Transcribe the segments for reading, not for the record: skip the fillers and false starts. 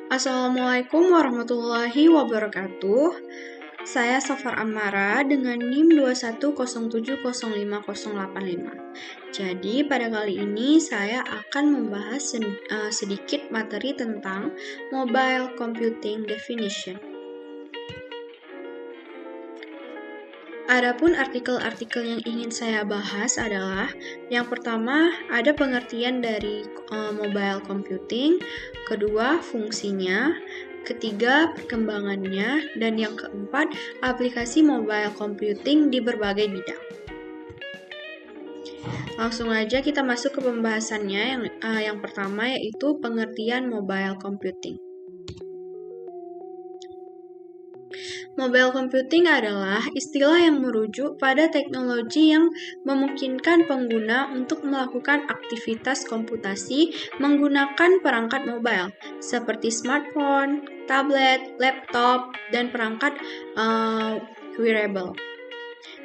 Assalamualaikum warahmatullahi wabarakatuh. Saya Safar Amara dengan NIM 210705085. Jadi, pada kali ini saya akan membahas sedikit materi tentang Mobile Computing Definition. Adapun artikel-artikel yang ingin saya bahas adalah yang pertama ada pengertian dari mobile computing, kedua fungsinya, ketiga perkembangannya, dan yang keempat aplikasi mobile computing di berbagai bidang. Langsung aja kita masuk ke pembahasannya. Yang pertama yaitu pengertian mobile computing. Mobile computing adalah istilah yang merujuk pada teknologi yang memungkinkan pengguna untuk melakukan aktivitas komputasi menggunakan perangkat mobile, seperti smartphone, tablet, laptop, dan perangkat wearable.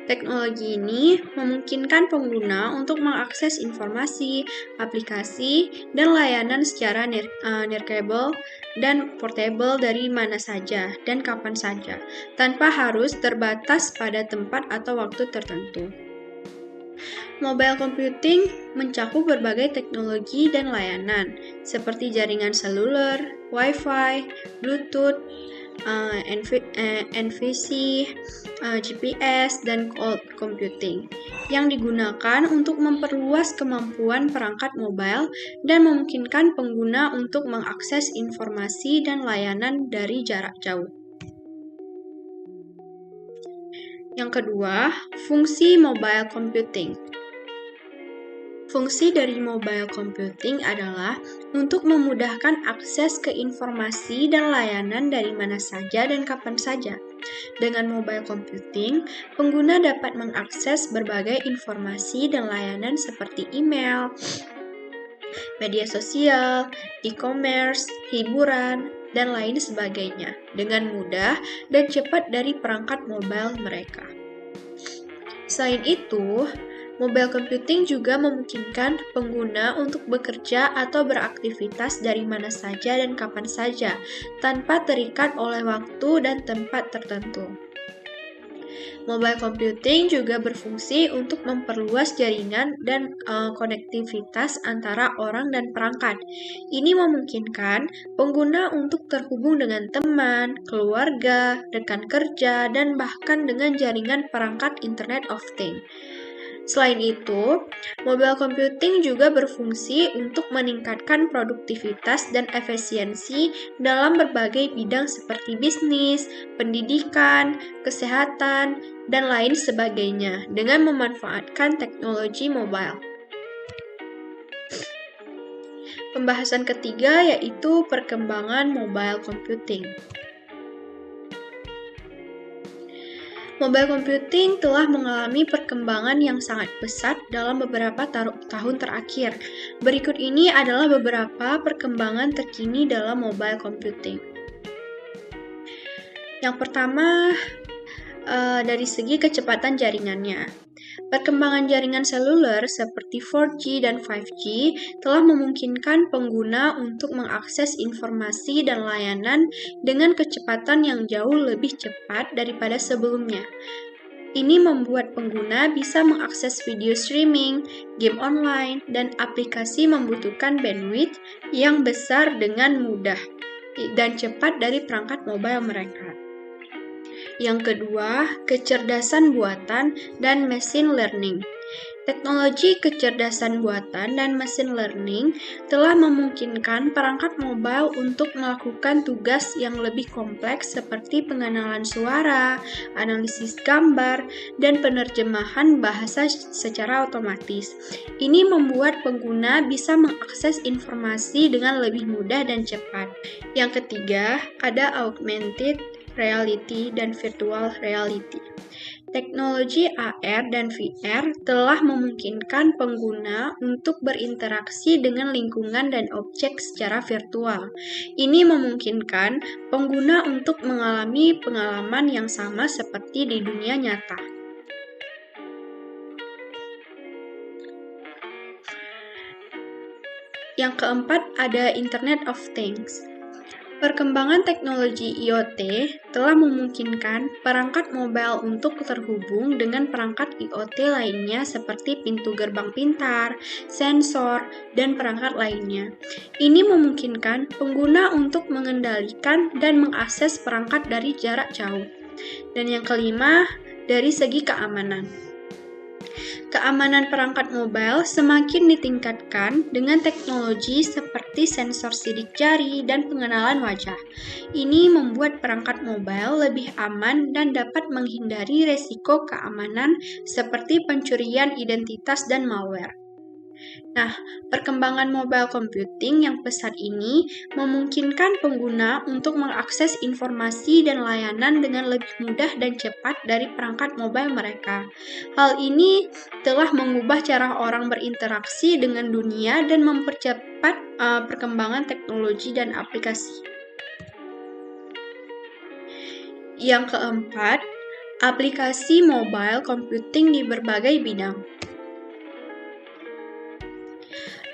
Teknologi ini memungkinkan pengguna untuk mengakses informasi, aplikasi, dan layanan secara nirkable dan portable dari mana saja dan kapan saja, tanpa harus terbatas pada tempat atau waktu tertentu. Mobile computing mencakup berbagai teknologi dan layanan, seperti jaringan seluler, Wi-Fi, Bluetooth, NFC, GPS, dan cloud computing yang digunakan untuk memperluas kemampuan perangkat mobile dan memungkinkan pengguna untuk mengakses informasi dan layanan dari jarak jauh. Yang kedua, fungsi mobile computing. Fungsi dari mobile computing adalah untuk memudahkan akses ke informasi dan layanan dari mana saja dan kapan saja. Dengan mobile computing, pengguna dapat mengakses berbagai informasi dan layanan seperti email, media sosial, e-commerce, hiburan, dan lain sebagainya dengan mudah dan cepat dari perangkat mobile mereka. Selain itu, mobile computing juga memungkinkan pengguna untuk bekerja atau beraktivitas dari mana saja dan kapan saja, tanpa terikat oleh waktu dan tempat tertentu. Mobile computing juga berfungsi untuk memperluas jaringan dan konektivitas antara orang dan perangkat. Ini memungkinkan pengguna untuk terhubung dengan teman, keluarga, rekan kerja, dan bahkan dengan jaringan perangkat Internet of Things. Selain itu, mobile computing juga berfungsi untuk meningkatkan produktivitas dan efisiensi dalam berbagai bidang seperti bisnis, pendidikan, kesehatan, dan lain sebagainya dengan memanfaatkan teknologi mobile. Pembahasan ketiga yaitu perkembangan mobile computing. Mobile computing telah mengalami perkembangan yang sangat pesat dalam beberapa tahun terakhir. Berikut ini adalah beberapa perkembangan terkini dalam mobile computing. Yang pertama, dari segi kecepatan jaringannya. Perkembangan jaringan seluler seperti 4G dan 5G telah memungkinkan pengguna untuk mengakses informasi dan layanan dengan kecepatan yang jauh lebih cepat daripada sebelumnya. Ini membuat pengguna bisa mengakses video streaming, game online, dan aplikasi membutuhkan bandwidth yang besar dengan mudah dan cepat dari perangkat mobile mereka. Yang kedua, kecerdasan buatan dan machine learning. Teknologi kecerdasan buatan dan machine learning telah memungkinkan perangkat mobile untuk melakukan tugas yang lebih kompleks seperti pengenalan suara, analisis gambar, dan penerjemahan bahasa secara otomatis. Ini membuat pengguna bisa mengakses informasi dengan lebih mudah dan cepat. Yang ketiga, ada augmented reality dan virtual reality. Teknologi AR dan VR telah memungkinkan pengguna untuk berinteraksi dengan lingkungan dan objek secara virtual. Ini memungkinkan pengguna untuk mengalami pengalaman yang sama seperti di dunia nyata. Yang keempat ada Internet of Things. Perkembangan teknologi IoT telah memungkinkan perangkat mobile untuk terhubung dengan perangkat IoT lainnya seperti pintu gerbang pintar, sensor, dan perangkat lainnya. Ini memungkinkan pengguna untuk mengendalikan dan mengakses perangkat dari jarak jauh. Dan yang kelima, dari segi keamanan. Keamanan perangkat mobile semakin ditingkatkan dengan teknologi seperti sensor sidik jari dan pengenalan wajah. Ini membuat perangkat mobile lebih aman dan dapat menghindari resiko keamanan seperti pencurian identitas dan malware. Nah, perkembangan mobile computing yang pesat ini memungkinkan pengguna untuk mengakses informasi dan layanan dengan lebih mudah dan cepat dari perangkat mobile mereka. Hal ini telah mengubah cara orang berinteraksi dengan dunia dan mempercepat perkembangan teknologi dan aplikasi. Yang keempat, aplikasi mobile computing di berbagai bidang.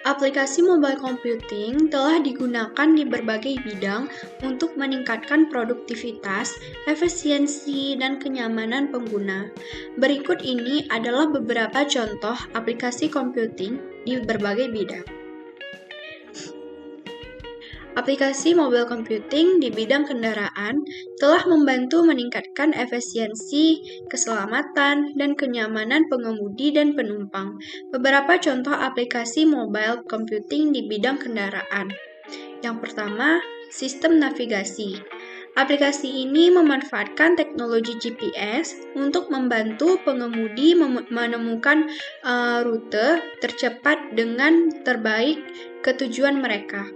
Aplikasi mobile computing telah digunakan di berbagai bidang untuk meningkatkan produktivitas, efisiensi, dan kenyamanan pengguna. Berikut ini adalah beberapa contoh aplikasi computing di berbagai bidang. Aplikasi mobile computing di bidang kendaraan telah membantu meningkatkan efisiensi, keselamatan, dan kenyamanan pengemudi dan penumpang. Beberapa contoh aplikasi mobile computing di bidang kendaraan. Yang pertama, sistem navigasi. Aplikasi ini memanfaatkan teknologi GPS untuk membantu pengemudi menemukan rute tercepat dengan terbaik ke tujuan mereka.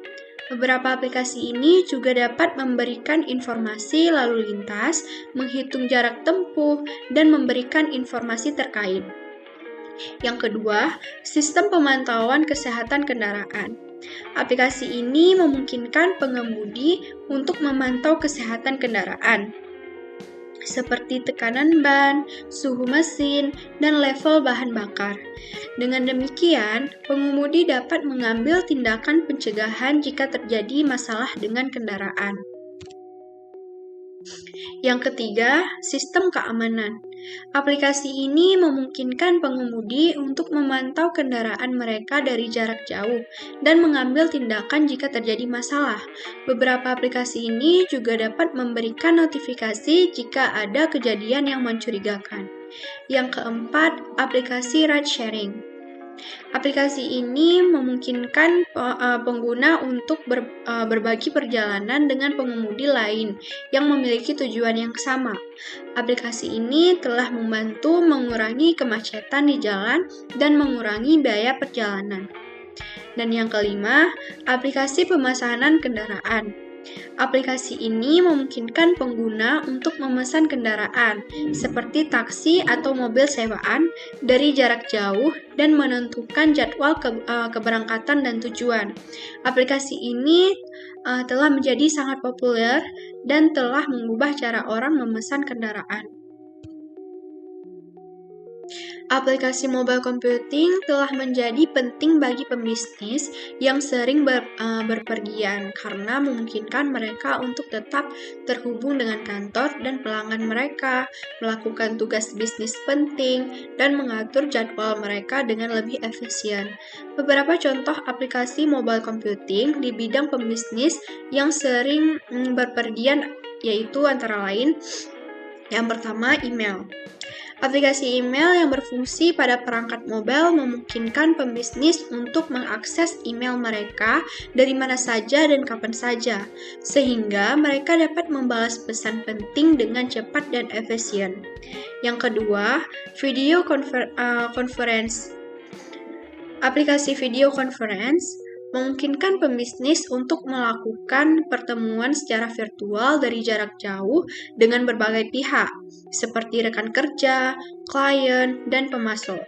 Beberapa aplikasi ini juga dapat memberikan informasi lalu lintas, menghitung jarak tempuh, dan memberikan informasi terkait. Yang kedua, sistem pemantauan kesehatan kendaraan. Aplikasi ini memungkinkan pengemudi untuk memantau kesehatan kendaraan, seperti tekanan ban, suhu mesin, dan level bahan bakar. Dengan demikian, pengemudi dapat mengambil tindakan pencegahan jika terjadi masalah dengan kendaraan. Yang ketiga, sistem keamanan. Aplikasi ini memungkinkan pengemudi untuk memantau kendaraan mereka dari jarak jauh dan mengambil tindakan jika terjadi masalah. Beberapa aplikasi ini juga dapat memberikan notifikasi jika ada kejadian yang mencurigakan. Yang keempat, aplikasi ride sharing. Aplikasi ini memungkinkan pengguna untuk berbagi perjalanan dengan pengemudi lain yang memiliki tujuan yang sama. Aplikasi ini telah membantu mengurangi kemacetan di jalan dan mengurangi biaya perjalanan. Dan yang kelima, aplikasi pemesanan kendaraan. Aplikasi ini memungkinkan pengguna untuk memesan kendaraan, seperti taksi atau mobil sewaan, dari jarak jauh dan menentukan jadwal keberangkatan dan tujuan. Aplikasi ini telah menjadi sangat populer dan telah mengubah cara orang memesan kendaraan. Aplikasi mobile computing telah menjadi penting bagi pembisnis yang sering berpergian karena memungkinkan mereka untuk tetap terhubung dengan kantor dan pelanggan mereka, melakukan tugas bisnis penting, dan mengatur jadwal mereka dengan lebih efisien. Beberapa contoh aplikasi mobile computing di bidang pembisnis yang sering berpergian yaitu antara lain, yang pertama, email. Aplikasi email yang berfungsi pada perangkat mobile memungkinkan pembisnis untuk mengakses email mereka dari mana saja dan kapan saja, sehingga mereka dapat membalas pesan penting dengan cepat dan efisien. Yang kedua, video conference. Aplikasi video conference memungkinkan pembisnis untuk melakukan pertemuan secara virtual dari jarak jauh dengan berbagai pihak, seperti rekan kerja, klien, dan pemasok.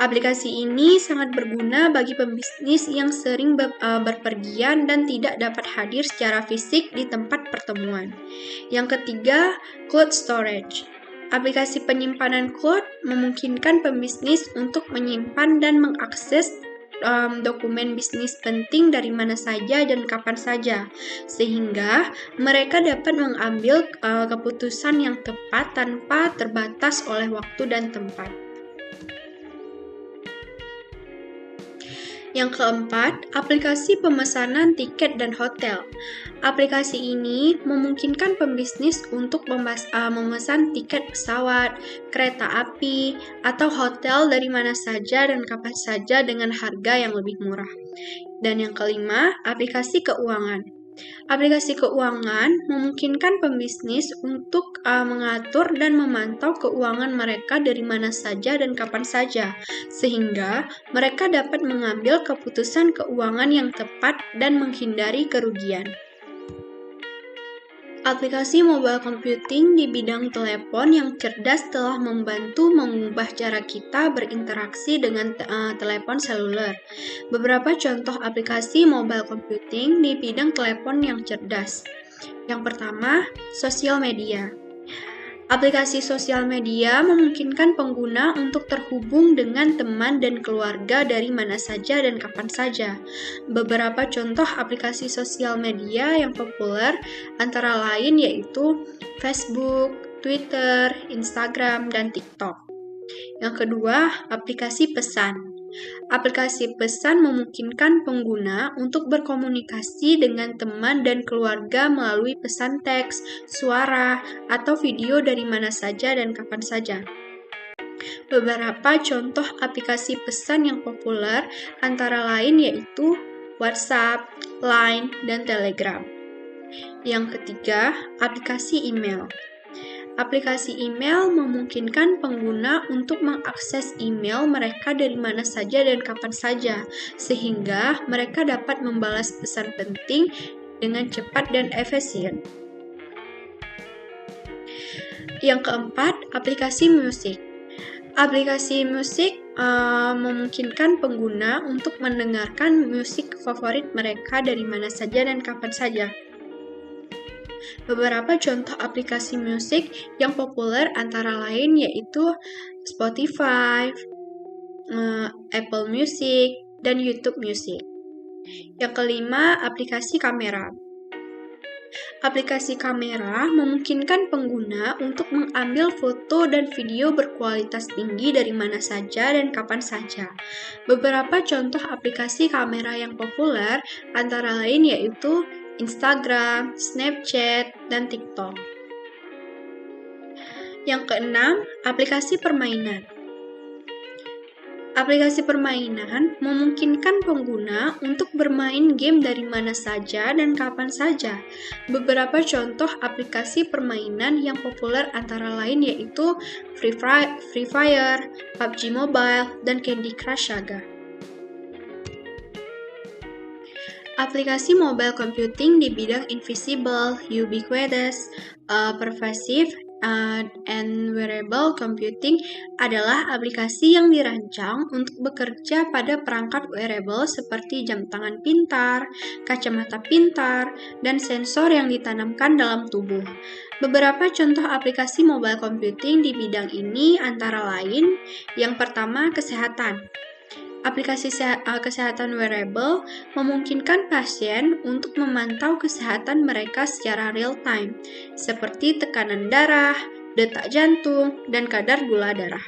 Aplikasi ini sangat berguna bagi pembisnis yang sering berpergian dan tidak dapat hadir secara fisik di tempat pertemuan. Yang ketiga, cloud storage. Aplikasi penyimpanan cloud memungkinkan pembisnis untuk menyimpan dan mengakses dokumen bisnis penting dari mana saja dan kapan saja, sehingga mereka dapat mengambil keputusan yang tepat tanpa terbatas oleh waktu dan tempat. Yang keempat, aplikasi pemesanan tiket dan hotel. Aplikasi ini memungkinkan pembisnis untuk memesan tiket pesawat, kereta api, atau hotel dari mana saja dan kapan saja dengan harga yang lebih murah. Dan yang kelima, aplikasi keuangan. Aplikasi keuangan memungkinkan pembisnis untuk mengatur dan memantau keuangan mereka dari mana saja dan kapan saja, sehingga mereka dapat mengambil keputusan keuangan yang tepat dan menghindari kerugian. Aplikasi mobile computing di bidang telepon yang cerdas telah membantu mengubah cara kita berinteraksi dengan telepon seluler. Beberapa contoh aplikasi mobile computing di bidang telepon yang cerdas. Yang pertama, sosial media. Aplikasi sosial media memungkinkan pengguna untuk terhubung dengan teman dan keluarga dari mana saja dan kapan saja. Beberapa contoh aplikasi sosial media yang populer antara lain yaitu Facebook, Twitter, Instagram, dan TikTok. Yang kedua, aplikasi pesan. Aplikasi pesan memungkinkan pengguna untuk berkomunikasi dengan teman dan keluarga melalui pesan teks, suara, atau video dari mana saja dan kapan saja. Beberapa contoh aplikasi pesan yang populer antara lain yaitu WhatsApp, Line, dan Telegram. Yang ketiga, aplikasi email. Aplikasi email memungkinkan pengguna untuk mengakses email mereka dari mana saja dan kapan saja, sehingga mereka dapat membalas pesan penting dengan cepat dan efisien. Yang keempat, aplikasi musik. Aplikasi musik memungkinkan pengguna untuk mendengarkan musik favorit mereka dari mana saja dan kapan saja. Beberapa contoh aplikasi musik yang populer antara lain yaitu Spotify, Apple Music, dan YouTube Music. Yang kelima, aplikasi kamera. Aplikasi kamera memungkinkan pengguna untuk mengambil foto dan video berkualitas tinggi dari mana saja dan kapan saja. Beberapa contoh aplikasi kamera yang populer antara lain yaitu Instagram, Snapchat, dan TikTok. Yang keenam, aplikasi permainan. Aplikasi permainan memungkinkan pengguna untuk bermain game dari mana saja dan kapan saja. Beberapa contoh aplikasi permainan yang populer antara lain yaitu Free Fire, PUBG Mobile, dan Candy Crush Saga. Aplikasi mobile computing di bidang invisible, ubiquitous, pervasive, and wearable computing adalah aplikasi yang dirancang untuk bekerja pada perangkat wearable seperti jam tangan pintar, kacamata pintar, dan sensor yang ditanamkan dalam tubuh. Beberapa contoh aplikasi mobile computing di bidang ini antara lain, yang pertama, kesehatan. Aplikasi kesehatan wearable memungkinkan pasien untuk memantau kesehatan mereka secara real-time, seperti tekanan darah, detak jantung, dan kadar gula darah.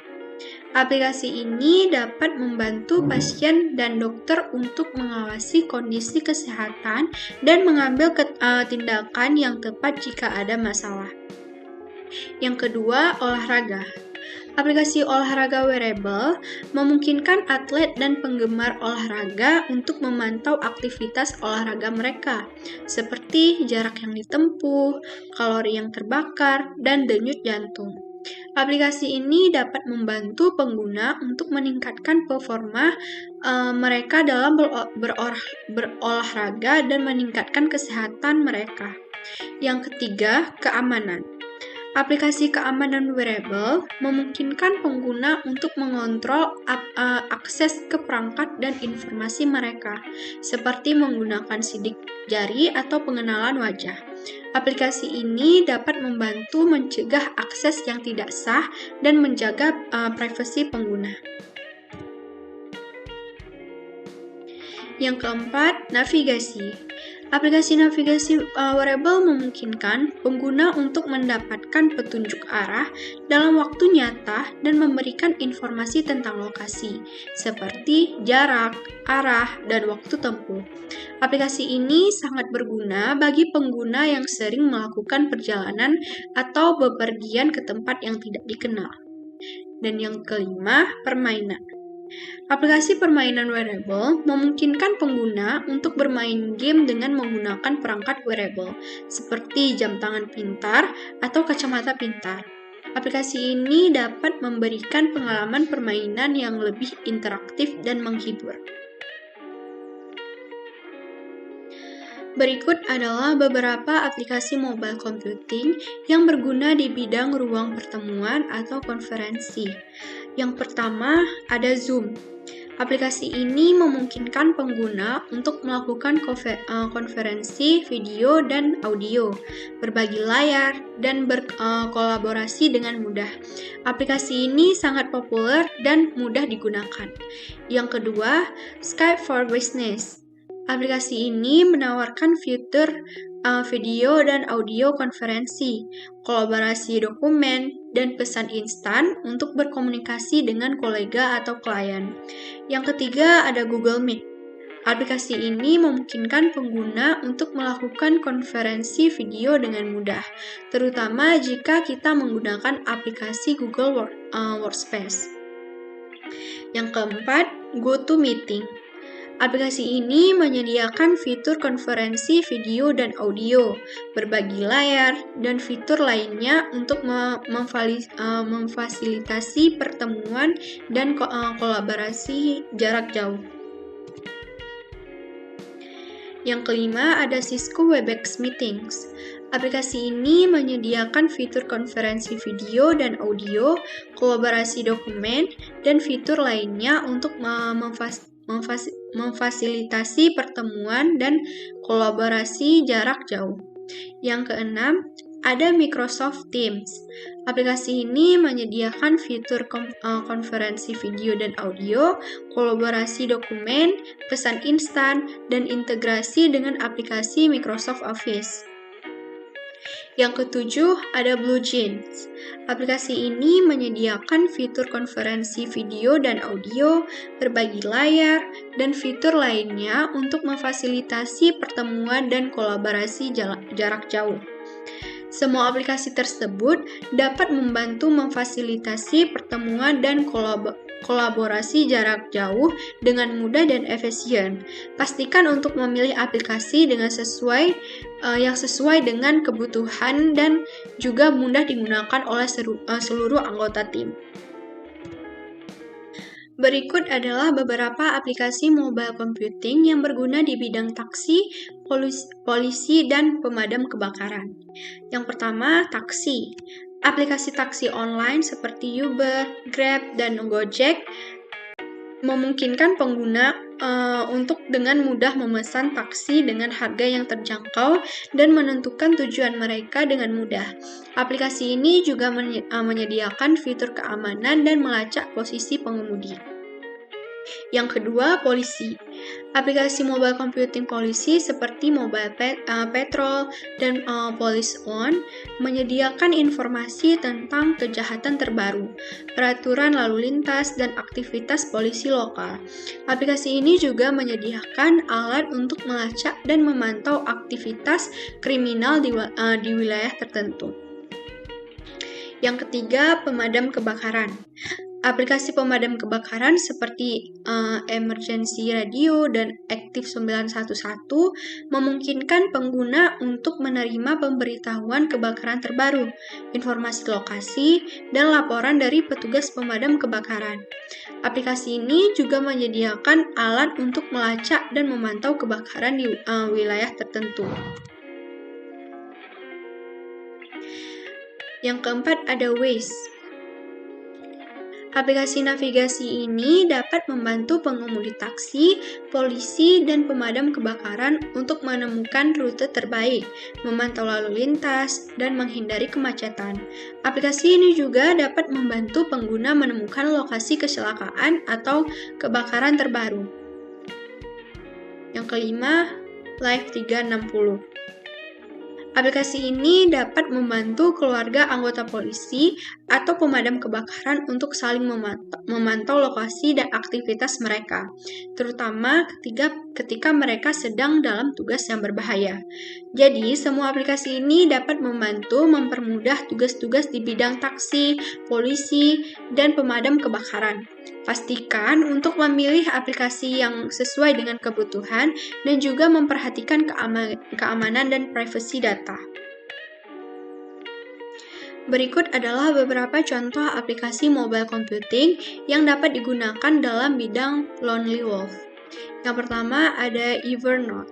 Aplikasi ini dapat membantu pasien dan dokter untuk mengawasi kondisi kesehatan dan mengambil tindakan yang tepat jika ada masalah. Yang kedua, olahraga. Aplikasi olahraga wearable memungkinkan atlet dan penggemar olahraga untuk memantau aktivitas olahraga mereka, seperti jarak yang ditempuh, kalori yang terbakar, dan denyut jantung. Aplikasi ini dapat membantu pengguna untuk meningkatkan performa mereka dalam berolahraga dan meningkatkan kesehatan mereka. Yang ketiga, keamanan. Aplikasi keamanan wearable memungkinkan pengguna untuk mengontrol akses ke perangkat dan informasi mereka, seperti menggunakan sidik jari atau pengenalan wajah. Aplikasi ini dapat membantu mencegah akses yang tidak sah dan menjaga privasi pengguna. Yang keempat, navigasi. Aplikasi navigasi wearable memungkinkan pengguna untuk mendapatkan petunjuk arah dalam waktu nyata dan memberikan informasi tentang lokasi, seperti jarak, arah, dan waktu tempuh. Aplikasi ini sangat berguna bagi pengguna yang sering melakukan perjalanan atau bepergian ke tempat yang tidak dikenal. Dan yang kelima, permainan. Aplikasi permainan wearable memungkinkan pengguna untuk bermain game dengan menggunakan perangkat wearable, seperti jam tangan pintar atau kacamata pintar. Aplikasi ini dapat memberikan pengalaman permainan yang lebih interaktif dan menghibur. Berikut adalah beberapa aplikasi mobile computing yang berguna di bidang ruang pertemuan atau konferensi. Yang pertama, ada Zoom. Aplikasi ini memungkinkan pengguna untuk melakukan konferensi video dan audio, berbagi layar, dan berkolaborasi dengan mudah. Aplikasi ini sangat populer dan mudah digunakan. Yang kedua, Skype for Business. Aplikasi ini menawarkan fitur video dan audio konferensi, kolaborasi dokumen, dan pesan instan untuk berkomunikasi dengan kolega atau klien. Yang ketiga ada Google Meet. Aplikasi ini memungkinkan pengguna untuk melakukan konferensi video dengan mudah, terutama jika kita menggunakan aplikasi Google Workspace. Yang keempat, GoToMeeting. Aplikasi ini menyediakan fitur konferensi video dan audio, berbagi layar, dan fitur lainnya untuk memfasilitasi pertemuan dan kolaborasi jarak jauh. Yang kelima ada Cisco Webex Meetings. Aplikasi ini menyediakan fitur konferensi video dan audio, kolaborasi dokumen, dan fitur lainnya untuk memfasilitasi pertemuan dan kolaborasi jarak jauh. Yang keenam, ada Microsoft Teams. Aplikasi ini menyediakan fitur konferensi video dan audio, kolaborasi dokumen, pesan instan, dan integrasi dengan aplikasi Microsoft Office. Yang ketujuh, ada BlueJeans. Aplikasi ini menyediakan fitur konferensi video dan audio, berbagi layar, dan fitur lainnya untuk memfasilitasi pertemuan dan kolaborasi jarak jauh. Semua aplikasi tersebut dapat membantu memfasilitasi pertemuan dan kolaborasi jarak jauh dengan mudah dan efisien. Pastikan untuk memilih aplikasi yang sesuai dengan kebutuhan dan juga mudah digunakan oleh seluruh anggota tim. Berikut adalah beberapa aplikasi mobile computing yang berguna di bidang taksi, polisi, dan pemadam kebakaran. Yang pertama, taksi. Aplikasi taksi online seperti Uber, Grab, dan Gojek memungkinkan pengguna untuk dengan mudah memesan taksi dengan harga yang terjangkau dan menentukan tujuan mereka dengan mudah. Aplikasi ini juga menyediakan fitur keamanan dan melacak posisi pengemudi. Yang kedua, polisi. Aplikasi mobile computing polisi seperti Mobile Patrol dan Police One menyediakan informasi tentang kejahatan terbaru, peraturan lalu lintas, dan aktivitas polisi lokal. Aplikasi ini juga menyediakan alat untuk melacak dan memantau aktivitas kriminal di wilayah tertentu. Yang ketiga, pemadam kebakaran. Aplikasi pemadam kebakaran seperti Emergency Radio dan Active 911 memungkinkan pengguna untuk menerima pemberitahuan kebakaran terbaru, informasi lokasi, dan laporan dari petugas pemadam kebakaran. Aplikasi ini juga menyediakan alat untuk melacak dan memantau kebakaran di wilayah tertentu. Yang keempat ada Waze. Aplikasi navigasi ini dapat membantu pengemudi taksi, polisi, dan pemadam kebakaran untuk menemukan rute terbaik, memantau lalu lintas, dan menghindari kemacetan. Aplikasi ini juga dapat membantu pengguna menemukan lokasi kecelakaan atau kebakaran terbaru. Yang kelima, Live 360. Aplikasi ini dapat membantu keluarga anggota polisi atau pemadam kebakaran untuk saling memantau lokasi dan aktivitas mereka, terutama ketika mereka sedang dalam tugas yang berbahaya. Jadi, semua aplikasi ini dapat membantu mempermudah tugas-tugas di bidang taksi, polisi, dan pemadam kebakaran. Pastikan untuk memilih aplikasi yang sesuai dengan kebutuhan dan juga memperhatikan keamanan dan privasi data. Berikut adalah beberapa contoh aplikasi mobile computing yang dapat digunakan dalam bidang Lonely Wolf. Yang pertama ada Evernote.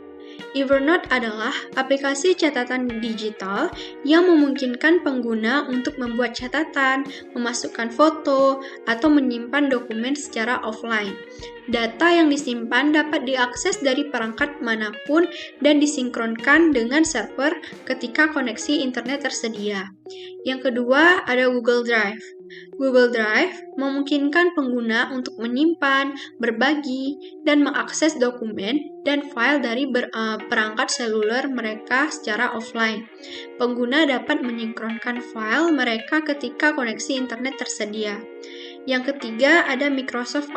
Evernote adalah aplikasi catatan digital yang memungkinkan pengguna untuk membuat catatan, memasukkan foto, atau menyimpan dokumen secara offline. Data yang disimpan dapat diakses dari perangkat manapun dan disinkronkan dengan server ketika koneksi internet tersedia. Yang kedua, ada Google Drive. Google Drive memungkinkan pengguna untuk menyimpan, berbagi, dan mengakses dokumen dan file dari perangkat seluler mereka secara offline. Pengguna dapat menyinkronkan file mereka ketika koneksi internet tersedia. Yang ketiga, ada Microsoft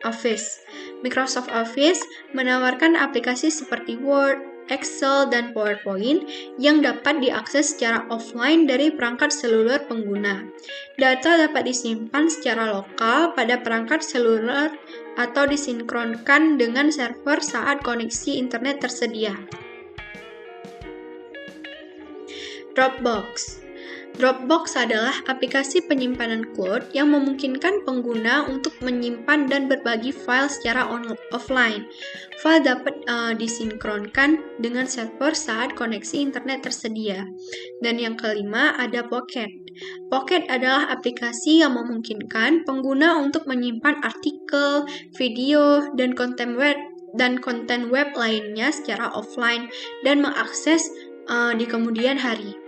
Office. Microsoft Office menawarkan aplikasi seperti Word, Excel, dan PowerPoint yang dapat diakses secara offline dari perangkat seluler pengguna. Data dapat disimpan secara lokal pada perangkat seluler atau disinkronkan dengan server saat koneksi internet tersedia. Dropbox. Dropbox adalah aplikasi penyimpanan cloud yang memungkinkan pengguna untuk menyimpan dan berbagi file secara offline. File dapat disinkronkan dengan server saat koneksi internet tersedia. Dan yang kelima ada Pocket. Pocket adalah aplikasi yang memungkinkan pengguna untuk menyimpan artikel, video, dan konten web lainnya secara offline dan mengakses di kemudian hari.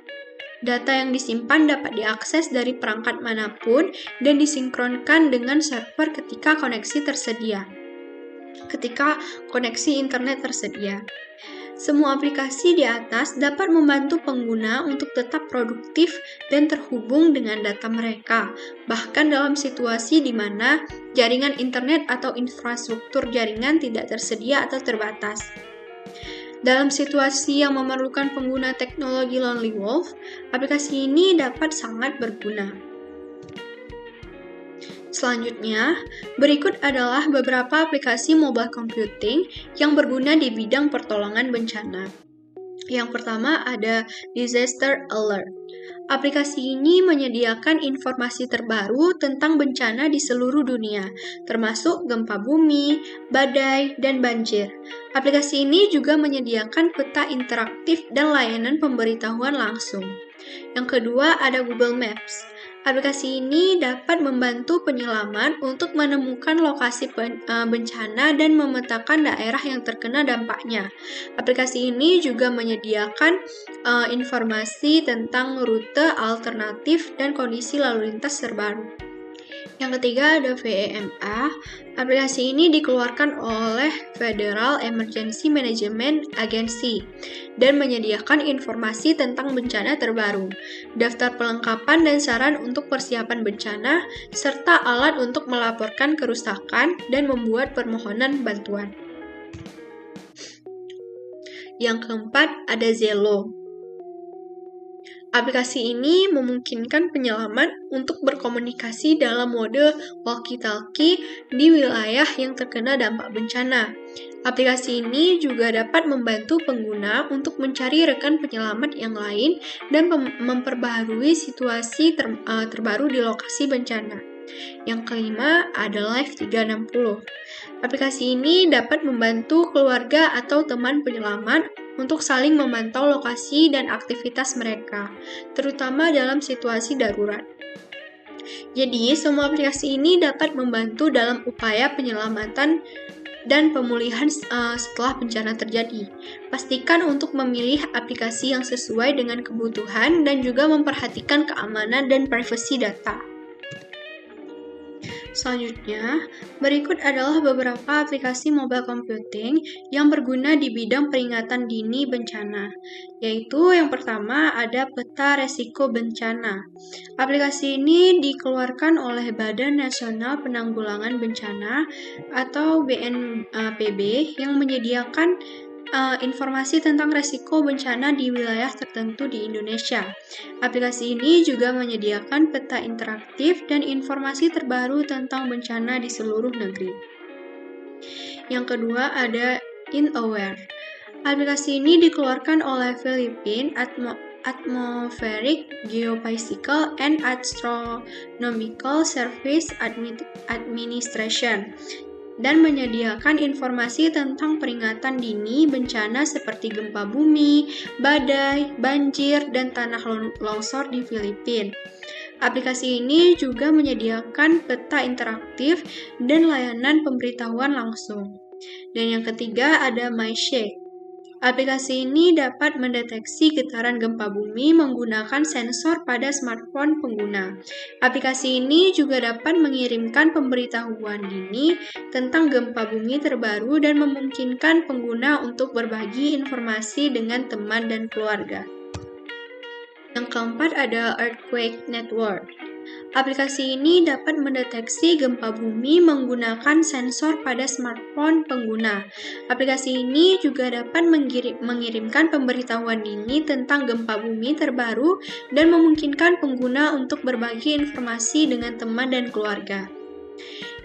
Data yang disimpan dapat diakses dari perangkat manapun dan disinkronkan dengan server ketika koneksi internet tersedia. Semua aplikasi di atas dapat membantu pengguna untuk tetap produktif dan terhubung dengan data mereka, bahkan dalam situasi di mana jaringan internet atau infrastruktur jaringan tidak tersedia atau terbatas. Dalam situasi yang memerlukan pengguna teknologi Lonely Wolf, aplikasi ini dapat sangat berguna. Selanjutnya, berikut adalah beberapa aplikasi mobile computing yang berguna di bidang pertolongan bencana. Yang pertama ada Disaster Alert. Aplikasi ini menyediakan informasi terbaru tentang bencana di seluruh dunia, termasuk gempa bumi, badai, dan banjir. Aplikasi ini juga menyediakan peta interaktif dan layanan pemberitahuan langsung. Yang kedua ada Google Maps. Aplikasi ini dapat membantu penyelamat untuk menemukan lokasi bencana dan memetakan daerah yang terkena dampaknya. Aplikasi ini juga menyediakan informasi tentang rute alternatif dan kondisi lalu lintas terbaru. Yang ketiga ada VEMA. Aplikasi ini dikeluarkan oleh Federal Emergency Management Agency dan menyediakan informasi tentang bencana terbaru, daftar pelengkapan dan saran untuk persiapan bencana, serta alat untuk melaporkan kerusakan dan membuat permohonan bantuan. Yang keempat ada Zello. Aplikasi ini memungkinkan penyelamat untuk berkomunikasi dalam mode walkie-talkie di wilayah yang terkena dampak bencana. Aplikasi ini juga dapat membantu pengguna untuk mencari rekan penyelamat yang lain dan memperbaharui situasi terbaru di lokasi bencana. Yang kelima ada Live 360. Aplikasi ini dapat membantu keluarga atau teman penyelamat untuk saling memantau lokasi dan aktivitas mereka, terutama dalam situasi darurat. Jadi, semua aplikasi ini dapat membantu dalam upaya penyelamatan dan pemulihan setelah bencana terjadi. Pastikan untuk memilih aplikasi yang sesuai dengan kebutuhan dan juga memperhatikan keamanan dan privasi data. Selanjutnya, berikut adalah beberapa aplikasi mobile computing yang berguna di bidang peringatan dini bencana, yaitu yang pertama ada peta resiko bencana. Aplikasi ini dikeluarkan oleh Badan Nasional Penanggulangan Bencana atau BNPB yang menyediakan informasi tentang resiko bencana di wilayah tertentu di Indonesia. Aplikasi ini juga menyediakan peta interaktif dan informasi terbaru tentang bencana di seluruh negeri. Yang kedua ada InAware. Aplikasi ini dikeluarkan oleh Philippine Atmospheric Geophysical and Astronomical Service Administration dan menyediakan informasi tentang peringatan dini bencana seperti gempa bumi, badai, banjir, dan tanah longsor di Filipina. Aplikasi ini juga menyediakan peta interaktif dan layanan pemberitahuan langsung. Dan yang ketiga ada MyShake. Aplikasi ini dapat mendeteksi getaran gempa bumi menggunakan sensor pada smartphone pengguna. Aplikasi ini juga dapat mengirimkan pemberitahuan dini tentang gempa bumi terbaru dan memungkinkan pengguna untuk berbagi informasi dengan teman dan keluarga. Yang keempat ada Earthquake Network. Aplikasi ini dapat mendeteksi gempa bumi menggunakan sensor pada smartphone pengguna. Aplikasi ini juga dapat mengirimkan pemberitahuan dini tentang gempa bumi terbaru dan memungkinkan pengguna untuk berbagi informasi dengan teman dan keluarga.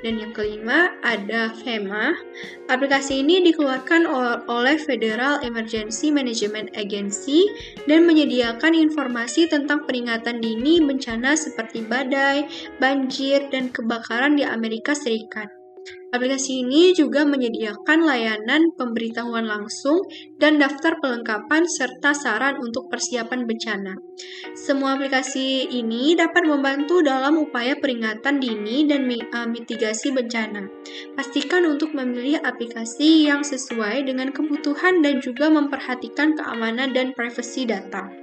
Dan yang kelima ada FEMA. Aplikasi ini dikeluarkan oleh Federal Emergency Management Agency dan menyediakan informasi tentang peringatan dini bencana seperti badai, banjir, dan kebakaran di Amerika Serikat. Aplikasi ini juga menyediakan layanan pemberitahuan langsung dan daftar pelengkapan serta saran untuk persiapan bencana. Semua aplikasi ini dapat membantu dalam upaya peringatan dini dan mitigasi bencana. Pastikan untuk memilih aplikasi yang sesuai dengan kebutuhan dan juga memperhatikan keamanan dan privasi data.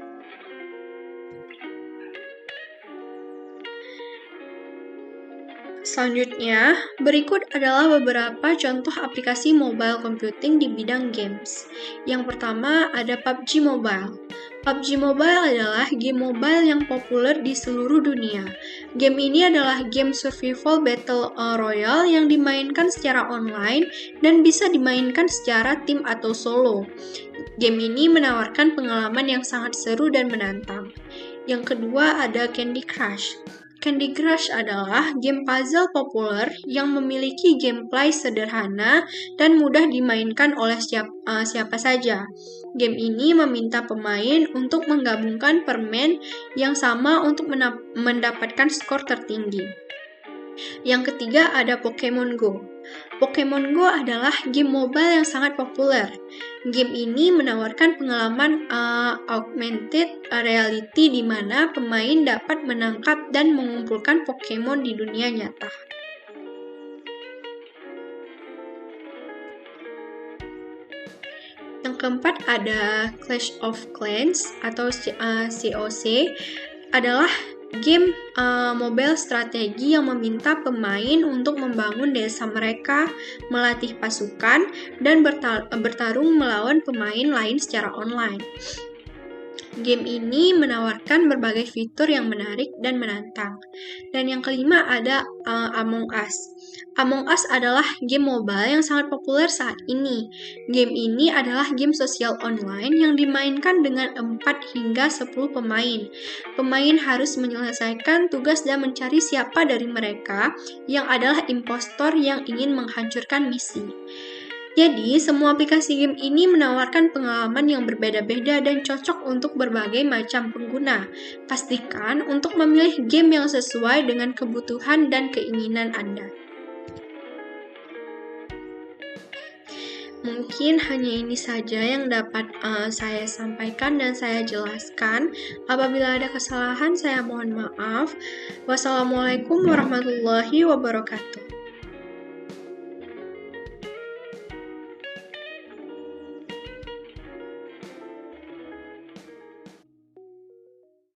Selanjutnya, berikut adalah beberapa contoh aplikasi mobile computing di bidang games. Yang pertama ada PUBG Mobile. PUBG Mobile adalah game mobile yang populer di seluruh dunia. Game ini adalah game survival battle royale yang dimainkan secara online dan bisa dimainkan secara tim atau solo. Game ini menawarkan pengalaman yang sangat seru dan menantang. Yang kedua ada Candy Crush. Candy Crush adalah game puzzle populer yang memiliki gameplay sederhana dan mudah dimainkan oleh siapa saja. Game ini meminta pemain untuk menggabungkan permen yang sama untuk mendapatkan skor tertinggi. Yang ketiga ada Pokemon Go. Pokemon Go adalah game mobile yang sangat populer. Game ini menawarkan pengalaman augmented reality di mana pemain dapat menangkap dan mengumpulkan Pokemon di dunia nyata. Yang keempat ada Clash of Clans atau COC adalah game mobile strategi yang meminta pemain untuk membangun desa mereka, melatih pasukan, dan bertarung melawan pemain lain secara online. Game ini menawarkan berbagai fitur yang menarik dan menantang. Dan yang kelima ada Among Us. Among Us adalah game mobile yang sangat populer saat ini. Game ini adalah game sosial online yang dimainkan dengan 4 hingga 10 pemain. Pemain harus menyelesaikan tugas dan mencari siapa dari mereka yang adalah impostor yang ingin menghancurkan misi. Jadi, semua aplikasi game ini menawarkan pengalaman yang berbeda-beda dan cocok untuk berbagai macam pengguna. Pastikan untuk memilih game yang sesuai dengan kebutuhan dan keinginan Anda. Mungkin hanya ini saja yang dapat saya sampaikan dan saya jelaskan. Apabila ada kesalahan, saya mohon maaf. Wassalamualaikum warahmatullahi wabarakatuh.